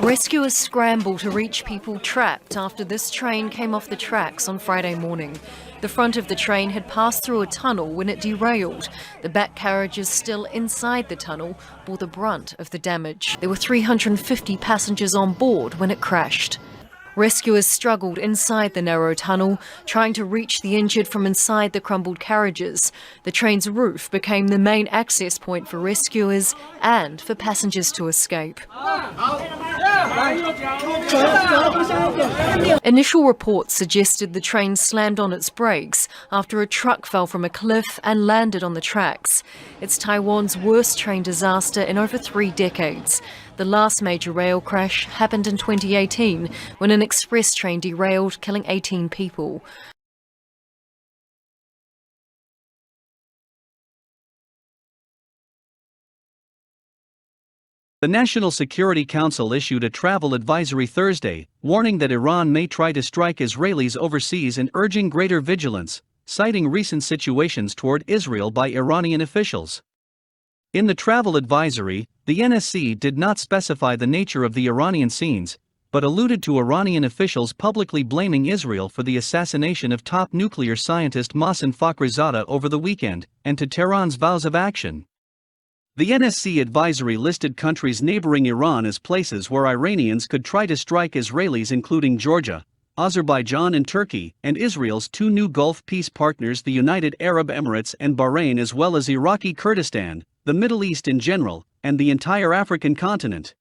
Rescuers scramble to reach people trapped after this train came off the tracks on Friday morning. The front of the train had passed through a tunnel when it derailed. The back carriages still inside the tunnel bore the brunt of the damage. There were 350 passengers on board when it crashed. Rescuers struggled inside the narrow tunnel, trying to reach the injured from inside the crumbled carriages. The train's roof became the main access point for rescuers and for passengers to escape. Initial reports suggested the train slammed on its brakes after a truck fell from a cliff and landed on the tracks. It's Taiwan's worst train disaster in over 3 decades. The last major rail crash happened in 2018 when an express train derailed, killing 18 people. The National Security Council issued a travel advisory Thursday, warning that Iran may try to strike Israelis overseas and urging greater vigilance, citing recent situations toward Israel by Iranian officials. In the travel advisory, the NSC did not specify the nature of the Iranian scenes, but alluded to Iranian officials publicly blaming Israel for the assassination of top nuclear scientist Mohsen Fakhrizadeh over the weekend, and to Tehran's vows of action. The NSC advisory listed countries neighboring Iran as places where Iranians could try to strike Israelis, including Georgia, Azerbaijan and Turkey, and Israel's 2 new Gulf peace partners, the United Arab Emirates and Bahrain, as well as Iraqi Kurdistan, the Middle East in general, and the entire African continent.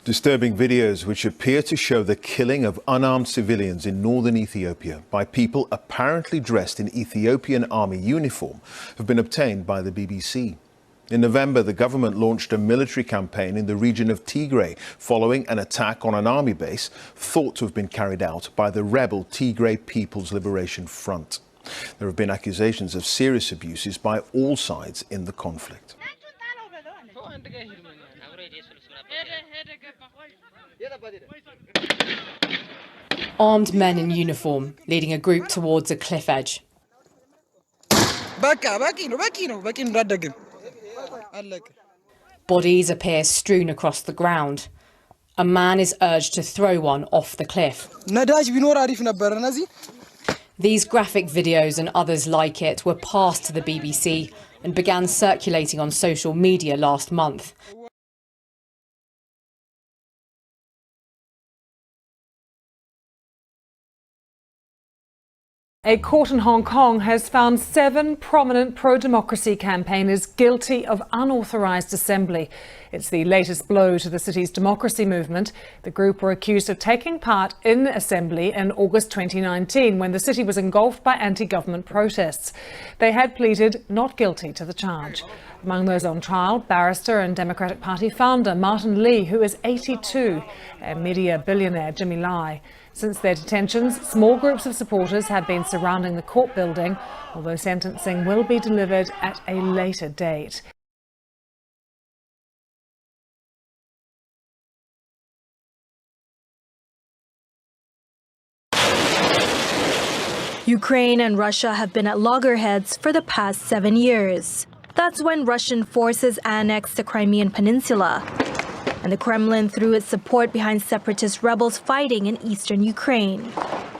Disturbing videos which appear to show the killing of unarmed civilians in northern Ethiopia by people apparently dressed in Ethiopian army uniform have been obtained by the BBC. In November, the government launched a military campaign in the region of Tigray following an attack on an army base thought to have been carried out by the rebel Tigray People's Liberation Front. There have been accusations of serious abuses by all sides in the conflict. Armed men in uniform leading a group towards a cliff edge. Bodies appear strewn across the ground. A man is urged to throw one off the cliff. These graphic videos and others like it were passed to the BBC and began circulating on social media last month. A court in Hong Kong has found 7 prominent pro-democracy campaigners guilty of unauthorised assembly. It's the latest blow to the city's democracy movement. The group were accused of taking part in assembly in August 2019 when the city was engulfed by anti-government protests. They had pleaded not guilty to the charge. Among those on trial, barrister and Democratic Party founder Martin Lee, who is 82, and media billionaire Jimmy Lai. Since their detentions, small groups of supporters have been surrounding the court building, although sentencing will be delivered at a later date. Ukraine and Russia have been at loggerheads for the past 7 years. That's when Russian forces annexed the Crimean Peninsula, and the Kremlin threw its support behind separatist rebels fighting in eastern Ukraine.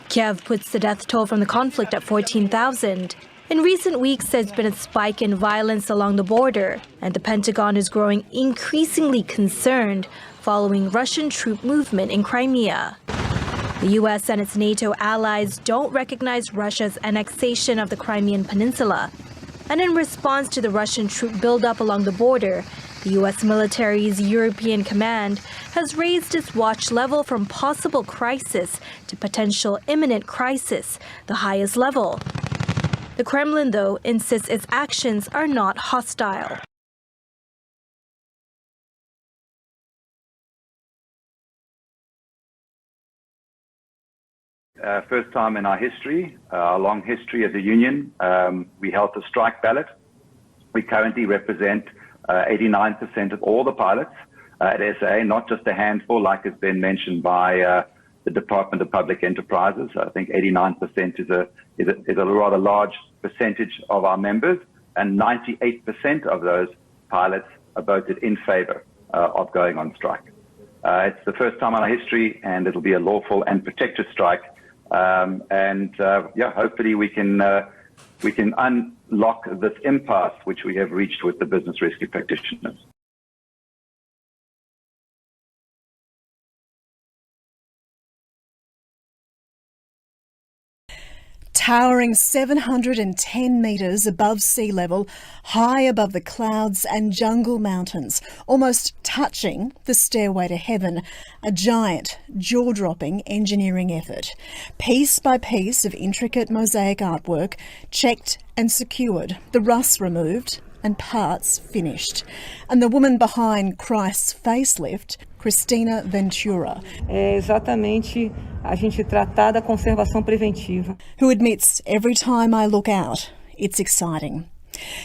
Kiev puts the death toll from the conflict at 14,000. In recent weeks, there's been a spike in violence along the border, and the Pentagon is growing increasingly concerned following Russian troop movement in Crimea. The U.S. and its NATO allies don't recognize Russia's annexation of the Crimean Peninsula. And in response to the Russian troop buildup along the border, the U.S. military's European command has raised its watch level from possible crisis to potential imminent crisis, the highest level. The Kremlin, though, insists its actions are not hostile. First time in our history, our long history as a union, we held a strike ballot. We currently represent 89% of all the pilots at SA, not just a handful like has been mentioned by the the Department of Public Enterprises. I think 89% is a rather large percentage of our members, and 98% of those pilots are voted in favor of going on strike. It's the first time in our history, and it'll be a lawful and protected strike. Hopefully we can unlock this impasse which we have reached with the business rescue practitioners. Towering 710 metres above sea level, high above the clouds and jungle mountains, almost touching the stairway to heaven, a giant, jaw-dropping engineering effort. Piece by piece of intricate mosaic artwork, checked and secured, the rust removed and parts finished. And the woman behind Christ's facelift, Cristina Ventura, exatamente a gente tratar da conservação preventiva. Who admits every time I look out, it's exciting.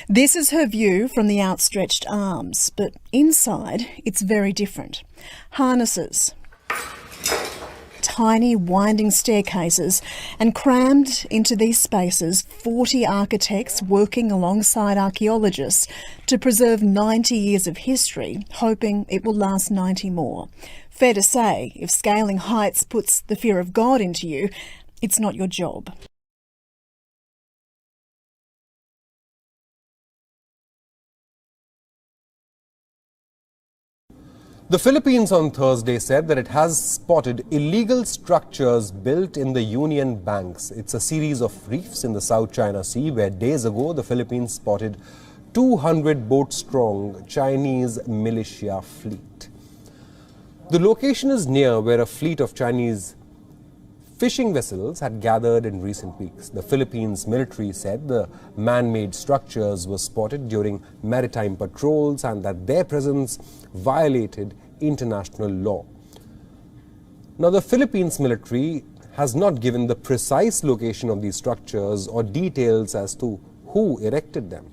This is her view from the outstretched arms, but inside it's very different. Harnesses, tiny winding staircases, and crammed into these spaces 40 architects working alongside archaeologists to preserve 90 years of history, hoping it will last 90 more. Fair to say, if scaling heights puts the fear of God into you, it's not your job. The Philippines on Thursday said that it has spotted illegal structures built in the Union Banks. It's a series of reefs in the South China Sea where days ago the Philippines spotted 200 boat-strong Chinese militia fleet. The location is near where a fleet of Chinese fishing vessels had gathered in recent weeks. The Philippines military said the man-made structures were spotted during maritime patrols and that their presence violated international law. Now, the Philippines military has not given the precise location of these structures or details as to who erected them.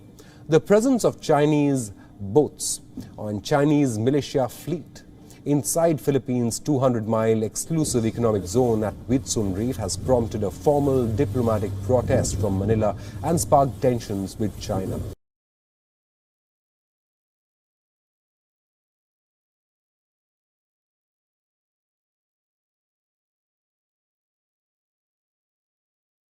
The presence of Chinese boats on Chinese militia fleet inside Philippines' 200-mile exclusive economic zone at Whitsun Reef has prompted a formal diplomatic protest from Manila and sparked tensions with China.